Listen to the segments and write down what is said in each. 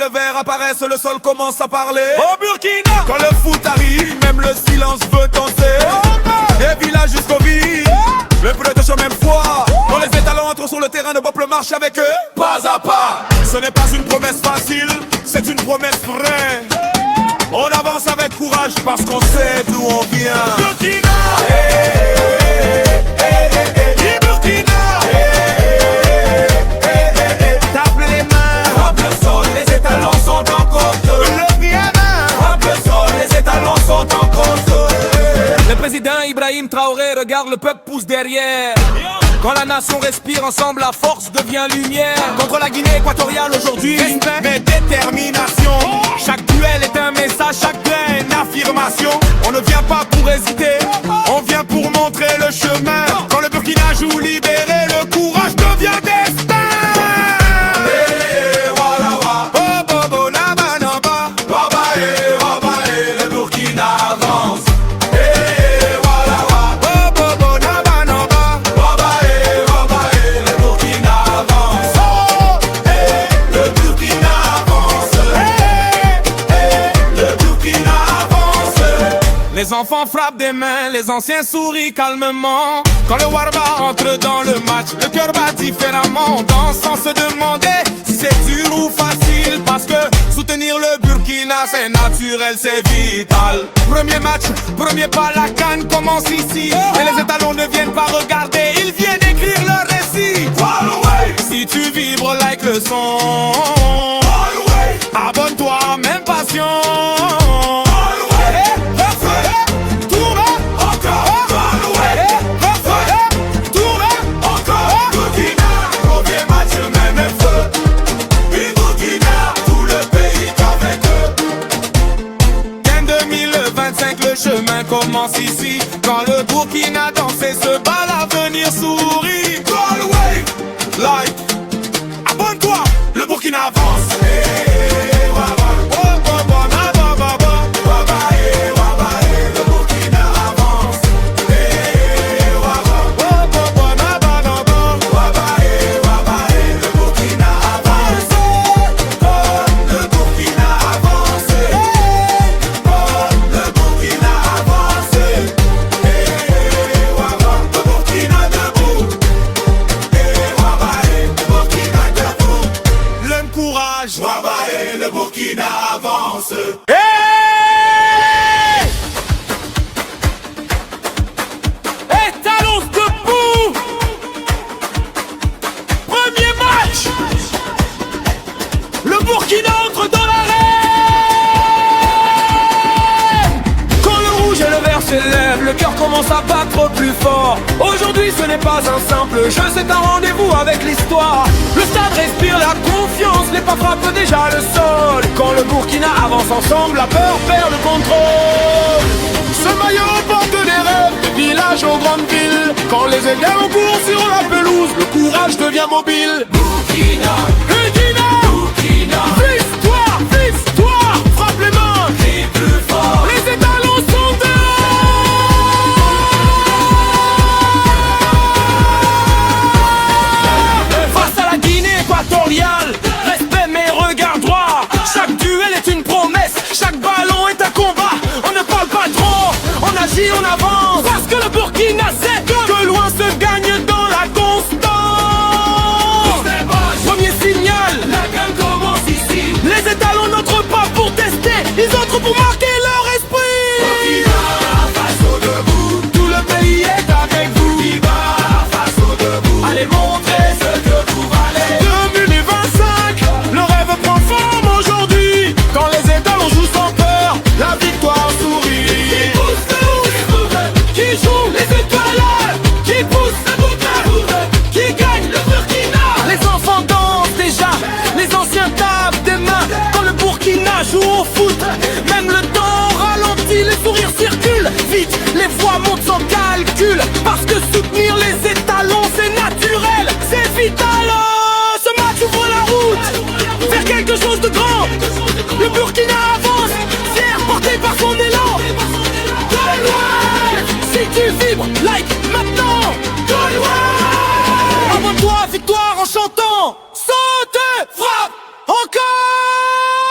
le verre apparaissent, le sol commence à parler. Au Burkina, quand le foot arrive, même le silence veut danser. Des villages jusqu'aux villes, le poulet de chaud même foi. Quand les étalons entrent sur le terrain, de peuple marche avec eux, pas à pas. Ce n'est pas une promesse facile, c'est une promesse vraie. On avance avec courage parce qu'on sait d'où on vient. Burkina, Burkina, tape les mains, frappe le sol, les étalons sont en cause. Le piano, frappe le sol, les étalons sont en cause. Le président Ibrahim Traoré regarde le peuple pousse derrière. Quand la nation respire ensemble, la force devient lumière. Contre la Guinée équatoriale aujourd'hui, respect mais détermination. Chaque duel est un message, chaque grain une affirmation. On ne vient pas pour hésiter, on vient pour montrer le chemin. Quand le Burkina joue libéré, le courage devient destin. Le Burkina avance. Les enfants frappent des mains, les anciens sourient calmement. Quand le Warba entre dans le match, le cœur bat différemment. Dansant se demander si c'est dur ou facile, parce que soutenir le Burkina c'est naturel, c'est vital. Premier match, premier pas, la CAN commence ici. Et les étalons ne viennent pas regarder, ils viennent écrire leur récit. Si tu vibres like le son, abonne-toi, même passion. Le chemin commence ici. Quand le Burkina danse et se bat, l'avenir sourit. Galway, like, abonne-toi, le Burkina avance. Le Burkina avance. Hey! Étalons debout. Premier match. Le Burkina entre dans l'arène. Quand le rouge et le vert s'élèvent, le cœur commence à battre plus fort. Aujourd'hui ce n'est pas un simple jeu, c'est un rendez-vous avec l'histoire. Le stade respire la confiance, les pas frappent déjà le sol. Quand le Burkina avance ensemble, la peur perd le contrôle. Ce maillot porte des rêves, des villages aux grandes villes. Quand les éléments courent sur la pelouse, le courage devient mobile. Burkina, Burkina, Burkina. Victoire, victoire, frappe les mains, crie plus fort. Les étalons sont dehors. Respect mais regard droit. Chaque duel est une promesse, chaque ballon est un combat. On ne parle pas trop, on agit, on avance. Parce que le Burkina sait que loin se gagne dans la constance. Premier signal, la gamme commence ici. Les étalons n'entrent pas pour tester, ils entrent pour marquer leur esprit. Burkina, face au debout, tout le pays est avec vous. Viva, face au debout, allez montrer ce que vous valez. Quand les étalons jouent sans peur, la victoire sourit. Qui pousse le rouge, qui joue les étoiles, qui pousse le bouquin, qui gagne le Burkina. Les enfants dansent déjà, les anciens tapent des mains. Quand le Burkina joue au foot, même le temps ralentit, les sourires circulent. Vite, les voix montent sans calcul, parce que soutenir les étalons c'est naturel, c'est vital. Ce match ouvre la route vers quelque chose de grand. Le Burkina avance, fier, porté par son élan. Galway, si tu vibres, like maintenant. Galway, abonne-toi, victoire en chantant. Saute, frappe, encore.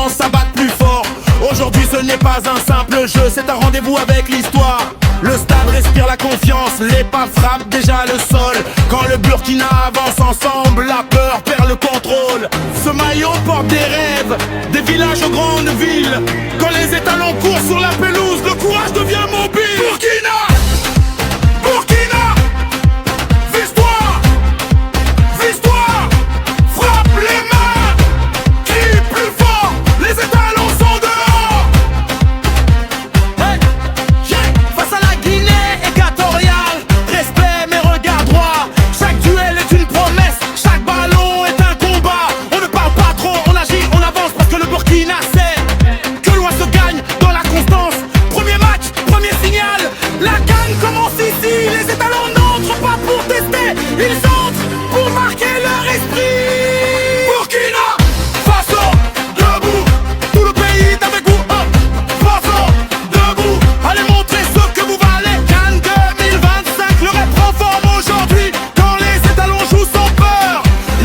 commence à battre plus fort. Aujourd'hui ce n'est pas un simple jeu, c'est un rendez-vous avec l'histoire. Le stade respire la confiance, les pas frappent déjà le sol. Quand le Burkina avance ensemble, la peur perd le contrôle. Ce maillot porte des rêves, des villages aux grandes villes. Quand les étalons courent sur la pelouse, le courage devient mobile. Burkina, Burkina, vise-toi, vise-toi, frappe les mains, crie plus fort, les étalons sont dehors. Hey, yeah. Face à la Guinée équatoriale, respect mais regard droit. Chaque duel est une promesse, chaque ballon est un combat. On ne parle pas trop, on agit, on avance parce que le Burkina sait que loin se gagne dans la constance. Premier match, premier signal, la gagne commence ici. Les étalons n'entrent pas pour tester, ils entrent pour marquer leur esprit. Burkina Faso, debout, tout le pays est avec vous. Faso, debout, allez montrer ce que vous valez. Cannes 2025, le rep prend forme aujourd'hui. Quand les étalons jouent sans peur,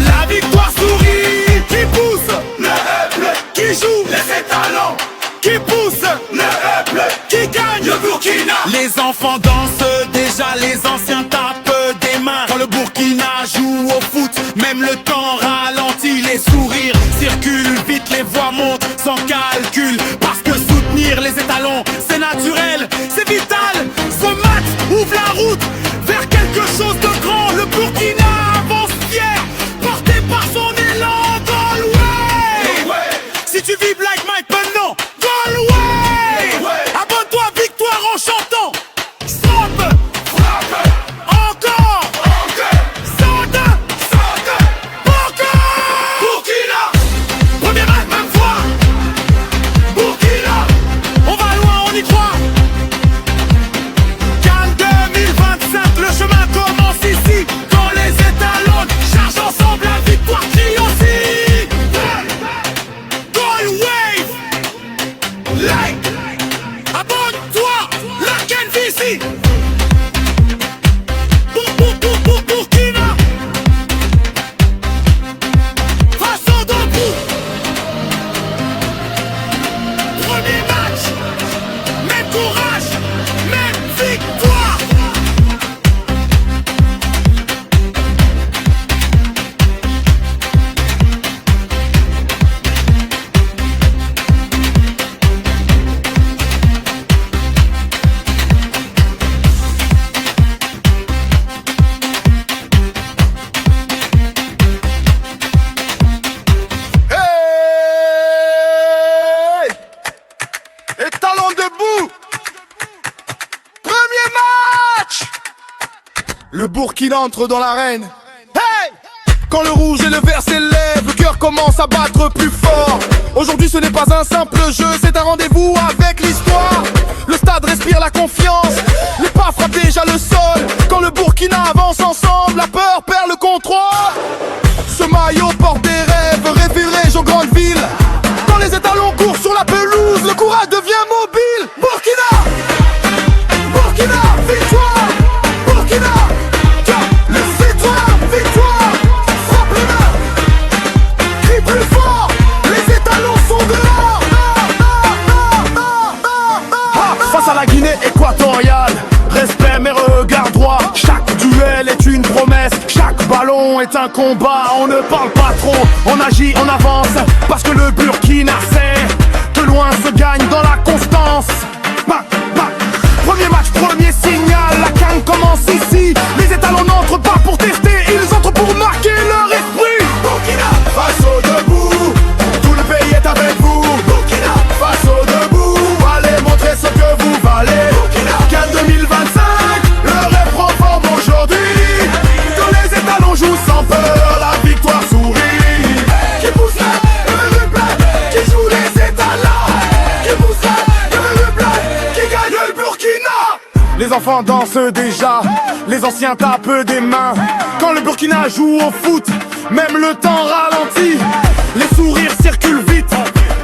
la victoire sourit. Qui pousse le peuple, qui joue les étalons, qui pousse le peuple, qui gagne le Burkina. Les enfants dansent déjà, les anciens tapent des mains. Quand le Burkina joue au foot, même le temps ralentit. Les sourires circulent vite, les voix montent sans calcul. Parce que soutenir les étalons, c'est naturel, c'est vital. Ce match ouvre la route vers quelque chose de grand. Le Burkina avance fier, porté par son élan. Galway, si tu vis Like Mike maintenant, Galway, abonne-toi, victoire en chantant. Stop, frappe, encore, saute, encore. Burkina, premier match, même fois. Burkina, on va loin, on y croit. Cannes 2025, le chemin commence ici. Quand les étalons chargent ensemble, la victoire crie aussi. Galway, like, abonne-toi, la Kenvisi. Burkina, Faso debout. Premier match, même courage, même victoire. Hey! Étalons debout! Premier match! Le Burkina entre dans l'arène. Hey! Quand le rouge et le vert s'élèvent, le cœur commence à battre plus fort. Aujourd'hui ce n'est pas un simple jeu, c'est un rendez-vous avec l'histoire. Le stade respire la confiance, les pas frappent déjà le sol. Quand le Burkina avance ensemble, la peur perd le contrôle. Ce maillot porte des rêves, référés aux grandes villes. Quand les étalons courent sur la pelouse, le courage devient mobile. Burkina, Burkina, victoire. Burkina, le victoire, victoire. Frappe les mains, crie plus fort, les étalons sont dehors. Face à la Guinée équatoriale, respect mais regard droit. Chaque duel est une promesse, chaque ballon est un combat. On ne parle pas trop, on agit, on avance. Parce que le Burkina sait que loin se gagne dans la constance. Premier match, premier signal, la canne commence ici. Les étalons n'entrent pas pour tester, ils entrent pour marquer leur esprit. Burkina Faso debout, tout le pays est avec vous. Burkina Faso debout, allez montrer ce que vous valez. Burkina Cannes 2025, le rêve prend forme aujourd'hui. Quand les étalons jouent sans peur, la victoire sourit. Qui pousse le replay, qui joue les étalons. Qui pousse le replay, qui gagne le Burkina. Les enfants dansent déjà, les anciens tapent des mains. Quand le Burkina joue au foot, même le temps ralentit. Les sourires circulent vite,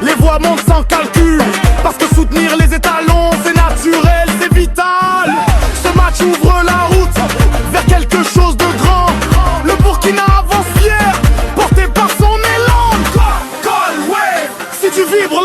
les voix montent sans calcul. Parce que soutenir les étalons, c'est naturel, c'est vital. Ce match ouvre la route vers quelque chose de grand. Le Burkina avance fier, porté par son élan. Galway, si tu vibres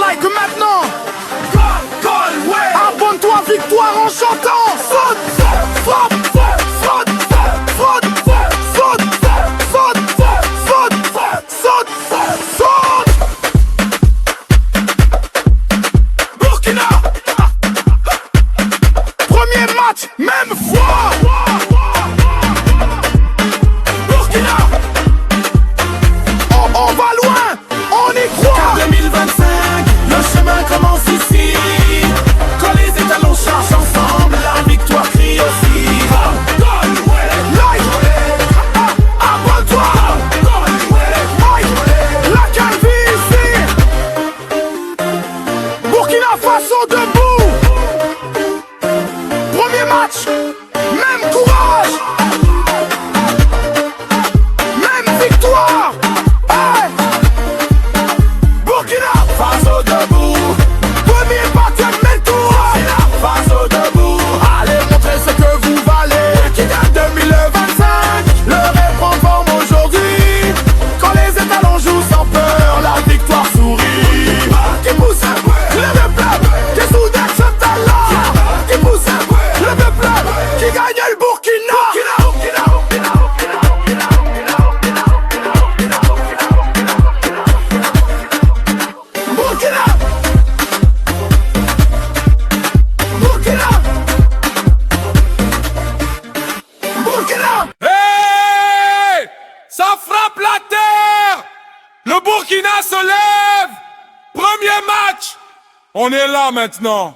le Burkina. Burkina. Burkina. Burkina. Hey! Ça frappe la terre! Le Burkina se lève! Premier match! On est là maintenant.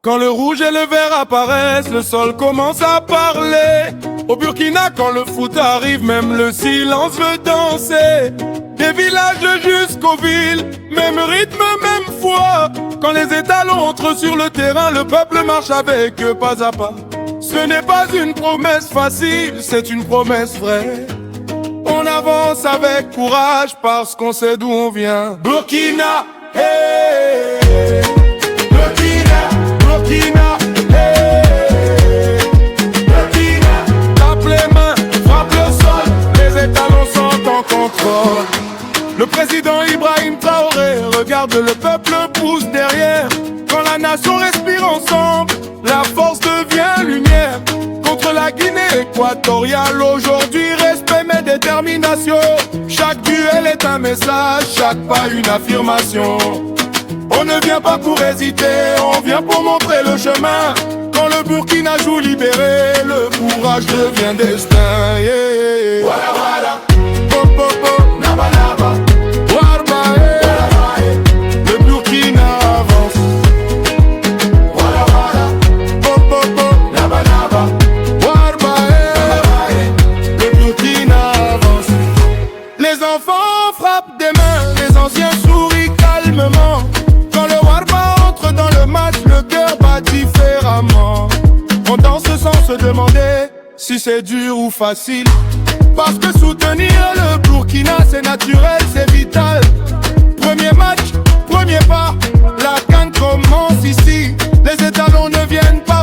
Quand le rouge et le vert apparaissent, le sol commence à parler. Au Burkina, quand le foot arrive, même le silence veut danser. Des villages jusqu'aux villes, même rythme, même foi. Quand les étalons entrent sur le terrain, le peuple marche avec eux pas à pas. Ce n'est pas une promesse facile, c'est une promesse vraie. On avance avec courage parce qu'on sait d'où on vient. Burkina, hey! Burkina, Burkina, hey! Burkina, tape les mains, frappe le sol, les étalons sont en contrôle. Le président Ibrahim Traoré regarde le peuple pousse derrière. Quand la nation respire ensemble, la force devient lumière. Contre la Guinée équatoriale, aujourd'hui respect mais détermination. Chaque duel est un message, chaque pas une affirmation. On ne vient pas pour hésiter, on vient pour montrer le chemin. Quand le Burkina joue libéré, le courage devient destin. Yeah. Wada wada, po po po, naba naba, warba eh. Le Burkina avance. Wada wada, po po po, naba naba, warba eh. Le Burkina avance. Les enfants frappent des mains, les anciens sourient calmement. Quand le warba entre dans le match, le cœur bat différemment. On danse sans se demander si c'est dur ou facile. Parce que soutenir le Burkina c'est naturel, c'est vital. Premier match, premier pas, la CAN commence ici. Les étalons ne viennent pas